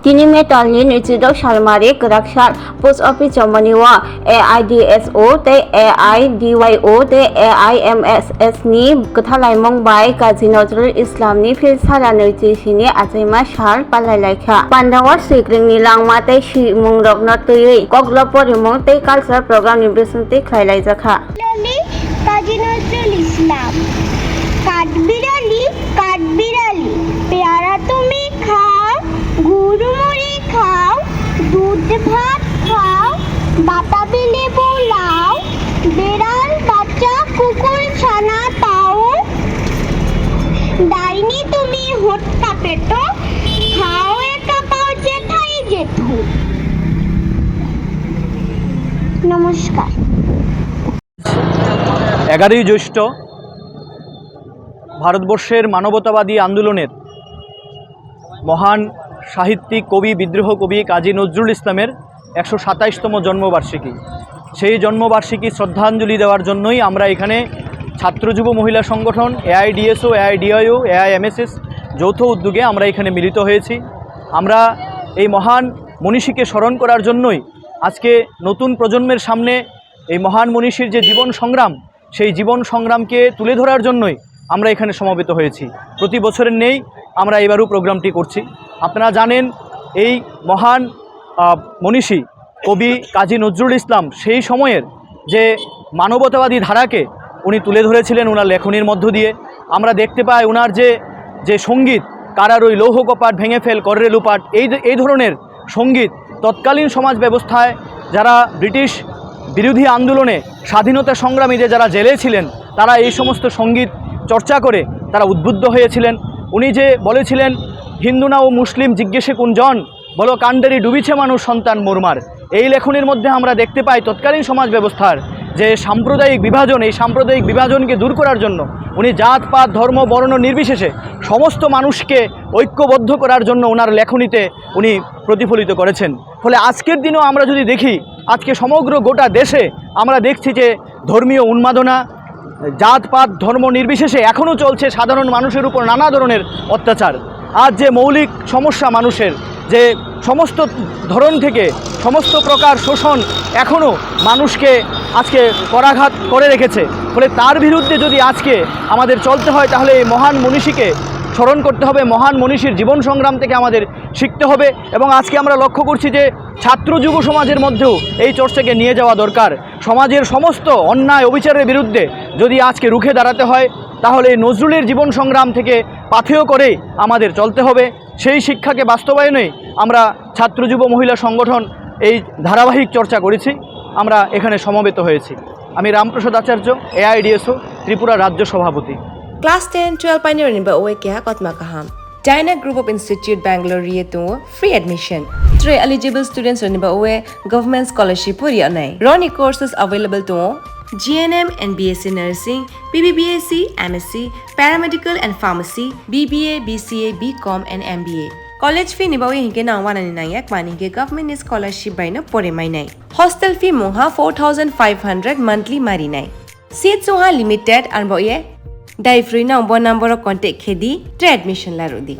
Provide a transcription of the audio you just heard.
Kini metalni nichido salmari keraksan post office Germany-wa AIDSO te AIDYO te AIMSS ni ketalaimong bai Kazi Nozrul Islam ni filsara noitisi ni ajaima sar palai laikha Pandawar sikring ni langma te shimung rokno tui koklo porimong te cultural program ni besunti khlailai jakha Kazi Nazrul Islam কাঠবিড়ালি পেয়ারা তুমি খাও গুড় মুড়ি খাও দুধ ভাত খাও বাতাবি লেবু লাও বেড়াল বাচ্চা কুকুর ছানা পাও ডাইনি তুমি হোট্টা পেটো খাও একা পাও জেঠাই জেঠু। নমস্কার। 11ই জ্যৈষ্ঠ ভারতবর্ষের মানবতাবাদী আন্দোলনের মহান সাহিত্যিক কবি বিদ্রোহ কবি কাজী নজরুল ইসলামের 127তম জন্মবার্ষিকী। সেই জন্মবার্ষিকী শ্রদ্ধাঞ্জলি দেওয়ার জন্যই আমরা এখানে ছাত্র যুব মহিলা সংগঠন AIDSO AIDYO AIMSS যৌথ উদ্যোগে আমরা এখানে মিলিত হয়েছি। আমরা এই মহান মনীষীকে স্মরণ করার জন্যই আজকে নতুন প্রজন্মের সামনে এই মহান মনীষীর যে জীবন সংগ্রাম সেই জীবন সংগ্রামকে তুলে ধরার জন্যই আমরা এখানে সমবেত হয়েছি। প্রতি বছরের নেই আমরা এবারও প্রোগ্রামটি করছি। আপনারা জানেন এই মহান মনীষী কবি কাজী নজরুল ইসলাম সেই সময়ের যে মানবতাবাদী ধারাকে উনি তুলে ধরেছিলেন ওনার লেখনীর মধ্য দিয়ে। আমরা দেখতে পাই ওনার যে সঙ্গীত কারার ওই লৌহ কপাট ভেঙে ফেল কররে লুপাট এই ধরনের সঙ্গীত তৎকালীন সমাজ ব্যবস্থায় যারা ব্রিটিশ বিরোধী আন্দোলনে স্বাধীনতা সংগ্রামীদের যারা জেলে ছিলেন তারা এই সমস্ত সঙ্গীত চর্চা করে তারা উদ্বুদ্ধ হয়েছিলেন। উনি যে বলেছিলেন হিন্দু না ও মুসলিম জিজ্ঞেসে কোনজন বলো কাণ্ডেরই ডুবিছে মানুষ সন্তান মোরমার, এই লেখনের মধ্যে আমরা দেখতে পাই তৎকালীন সমাজ ব্যবস্থার যে সাম্প্রদায়িক বিভাজন এই সাম্প্রদায়িক বিভাজনকে দূর করার জন্য উনি জাত পাত ধর্ম বর্ণ নির্বিশেষে সমস্ত মানুষকে ঐক্যবদ্ধ করার জন্য ওনার লেখনীতে উনি প্রতিফলিত করেছেন। ফলে আজকের দিনেও আমরা যদি দেখি আজকে সমগ্র গোটা দেশে আমরা দেখছি যে ধর্মীয় উন্মাদনা জাত পাত ধর্ম নির্বিশেষে এখনও চলছে সাধারণ মানুষের উপর নানা ধরনের অত্যাচার। আজ যে মৌলিক সমস্যা মানুষের যে সমস্ত ধরন থেকে সমস্ত প্রকার শোষণ এখনও মানুষকে আজকে করাঘাত করে রেখেছে। ফলে তার বিরুদ্ধে যদি আজকে আমাদের চলতে হয় তাহলে এই মহান মনীষীকে স্মরণ করতে হবে, মহান মনীষীর জীবন সংগ্রাম থেকে আমাদের শিখতে হবে। এবং আজকে আমরা লক্ষ্য করছি যে ছাত্র যুব সমাজের মধ্যেও এই চর্চাকে নিয়ে যাওয়া দরকার। সমাজের সমস্ত অন্যায় অবিচারের বিরুদ্ধে যদি আজকে রুখে দাঁড়াতে হয় তাহলে নজরুলের জীবন সংগ্রাম থেকে পাথেয় করে আমাদের চলতে হবে। সেই শিক্ষাকে বাস্তবায়নে আমরা ছাত্র যুব মহিলা সংগঠন এই ধারাবাহিক চর্চা করেছি, আমরা এখানে সমবেত হয়েছি। আমি রামপ্রসাদ আচার্য AIDSO ত্রিপুরা রাজ্য সভাপতি। Class 10-12 pioneer ni ba oe kya kotma kaham Dyna Group of Institute Bangalore to free admission. 3 eligible students ni ba oe government scholarship puri anai. Roni courses available to GNM and BSc Nursing, BBBSc, MSc, Paramedical and Pharmacy, BBA, BCA, BCom and MBA. College fee ni ba oe hinke na 199 ek mani ke government scholarship by no pore mai nai. Hostel fee moha 4500 monthly mari nai. Seats soha limited and ba oe Dai free number contact khedi admission la rodi.